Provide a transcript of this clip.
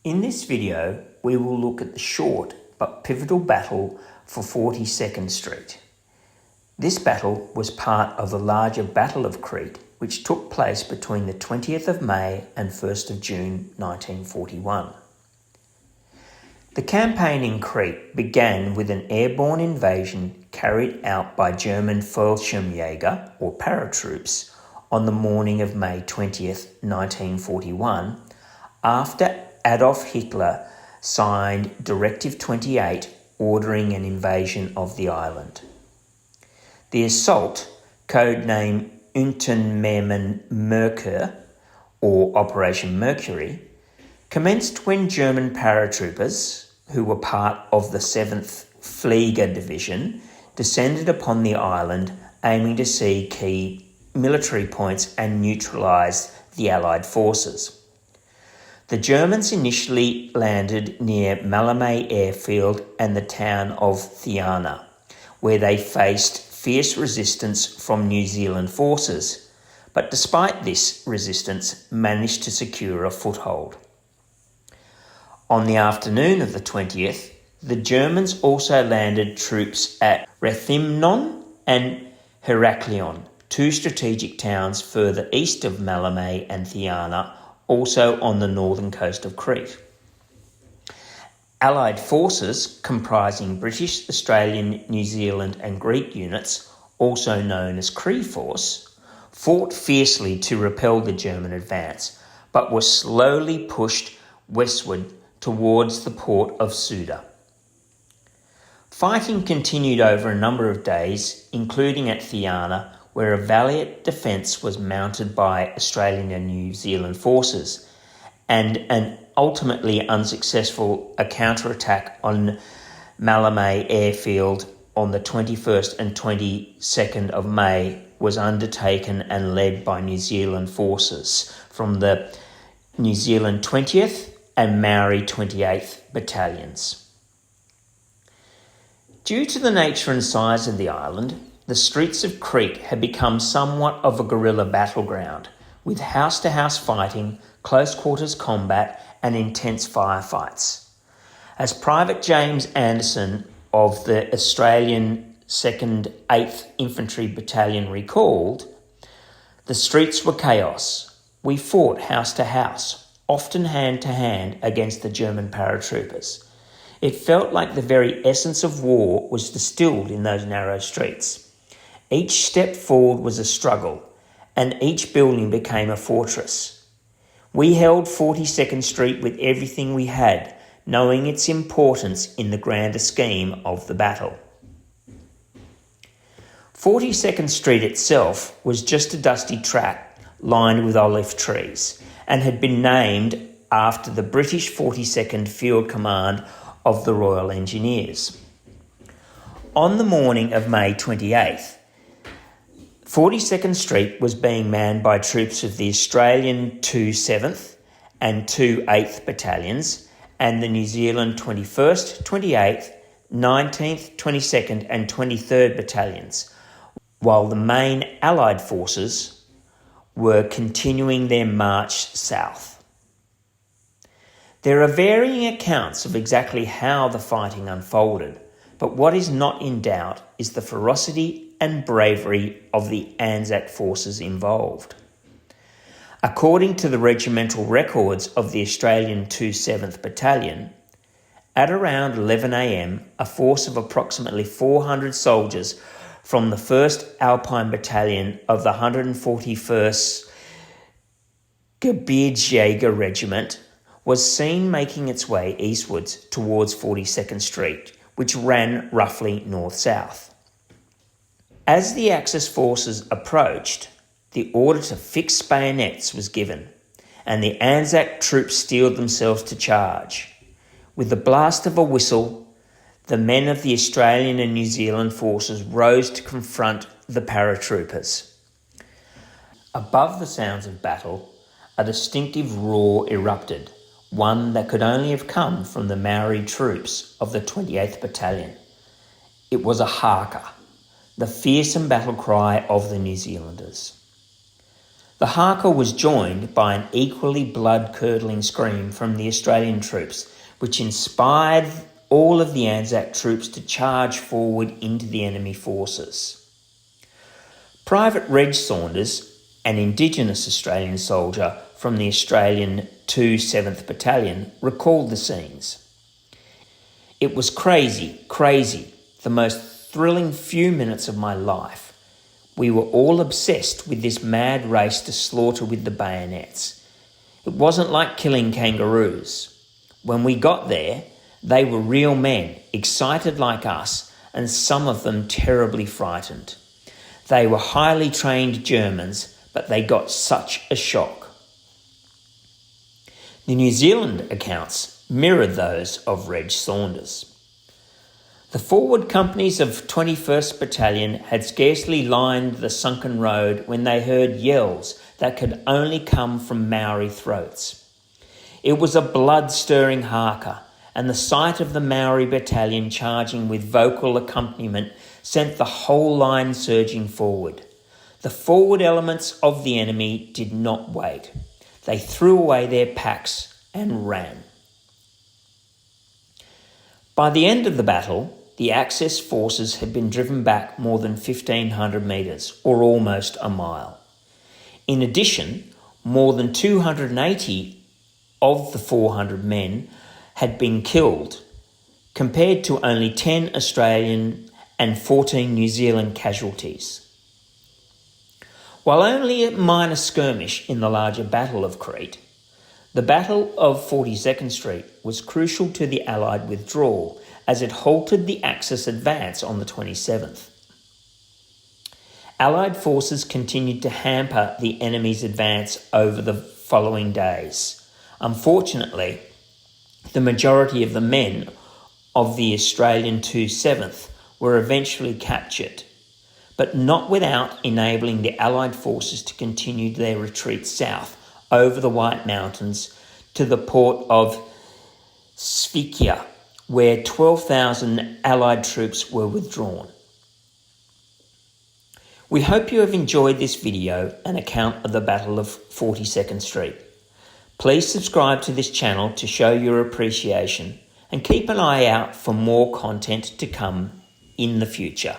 In this video, we will look at the short but pivotal battle for 42nd Street. This battle was part of the larger Battle of Crete, which took place between the 20th of May and 1st of June 1941. The campaign in Crete began with an airborne invasion carried out by German Fallschirmjäger, or paratroops, on the morning of May 20th, 1941, after Adolf Hitler signed Directive 28 ordering an invasion of the island. The assault, codenamed Unternehmen Merkur, or Operation Mercury, commenced when German paratroopers, who were part of the 7th Flieger Division, descended upon the island aiming to seize key military points and neutralise the Allied forces. The Germans initially landed near Malmö airfield and the town of Thiana, where they faced fierce resistance from New Zealand forces, but despite this resistance, managed to secure a foothold. On the afternoon of the 20th, the Germans also landed troops at Rethymnon and Heraklion, two strategic towns further east of Malmö and Thiana, also on the northern coast of Crete. Allied forces, comprising British, Australian, New Zealand and Greek units, also known as Cree Force, fought fiercely to repel the German advance, but were slowly pushed westward towards the port of Suda. Fighting continued over a number of days, including at Thiana, where a valiant defence was mounted by Australian and New Zealand forces, and an ultimately unsuccessful counterattack on Malmö airfield on the 21st and 22nd of May was undertaken and led by New Zealand forces from the New Zealand 20th and Maori 28th battalions. Due to the nature and size of the island, the streets of Crete had become somewhat of a guerrilla battleground, with house-to-house fighting, close-quarters combat and intense firefights. As Private James Anderson of the Australian 2nd 8th Infantry Battalion recalled, "The streets were chaos. We fought house to house, often hand to hand against the German paratroopers. It felt like the very essence of war was distilled in those narrow streets. Each step forward was a struggle, and each building became a fortress. We held 42nd Street with everything we had, knowing its importance in the grander scheme of the battle." 42nd Street itself was just a dusty track lined with olive trees, and had been named after the British 42nd Field Command of the Royal Engineers. On the morning of May 28th, 42nd Street was being manned by troops of the Australian 2 7th and 2 8th Battalions and the New Zealand 21st, 28th, 19th, 22nd and 23rd Battalions, while the main Allied forces were continuing their march south. There are varying accounts of exactly how the fighting unfolded, but what is not in doubt is the ferocity and bravery of the ANZAC Forces involved. According to the regimental records of the Australian 2 7th Battalion, at around 11 a.m, a force of approximately 400 soldiers from the 1st Alpine Battalion of the 141st Gebirgsjäger Regiment was seen making its way eastwards towards 42nd Street, which ran roughly north-south. As the Axis forces approached, the order to fix bayonets was given, and the ANZAC troops steeled themselves to charge. With the blast of a whistle, the men of the Australian and New Zealand forces rose to confront the paratroopers. Above the sounds of battle, a distinctive roar erupted, one that could only have come from the Maori troops of the 28th Battalion. It was a haka, the fearsome battle cry of the New Zealanders. The haka was joined by an equally blood-curdling scream from the Australian troops, which inspired all of the ANZAC troops to charge forward into the enemy forces. Private Reg Saunders, an Indigenous Australian soldier from the Australian 2 7th Battalion, recalled the scenes. "It was crazy, the most thrilling few minutes of my life. We were all obsessed with this mad race to slaughter with the bayonets. It wasn't like killing kangaroos. When we got there, they were real men, excited like us, and some of them terribly frightened. They were highly trained Germans, but they got such a shock." The New Zealand accounts mirrored those of Reg Saunders. The forward companies of 21st Battalion had scarcely lined the sunken road when they heard yells that could only come from Maori throats. It was a blood-stirring haka, and the sight of the Maori battalion charging with vocal accompaniment sent the whole line surging forward. The forward elements of the enemy did not wait. They threw away their packs and ran. By the end of the battle, the Axis forces had been driven back more than 1,500 metres, or almost a mile. In addition, more than 280 of the 400 men had been killed, compared to only 10 Australian and 14 New Zealand casualties. While only a minor skirmish in the larger Battle of Crete, the Battle of 42nd Street was crucial to the Allied withdrawal as it halted the Axis advance on the 27th. Allied forces continued to hamper the enemy's advance over the following days. Unfortunately, the majority of the men of the Australian 2 7th were eventually captured, but not without enabling the Allied forces to continue their retreat south over the White Mountains to the port of Svikia, where 12,000 Allied troops were withdrawn. We hope you have enjoyed this video, an account of the Battle of 42nd Street. Please subscribe to this channel to show your appreciation and keep an eye out for more content to come in the future.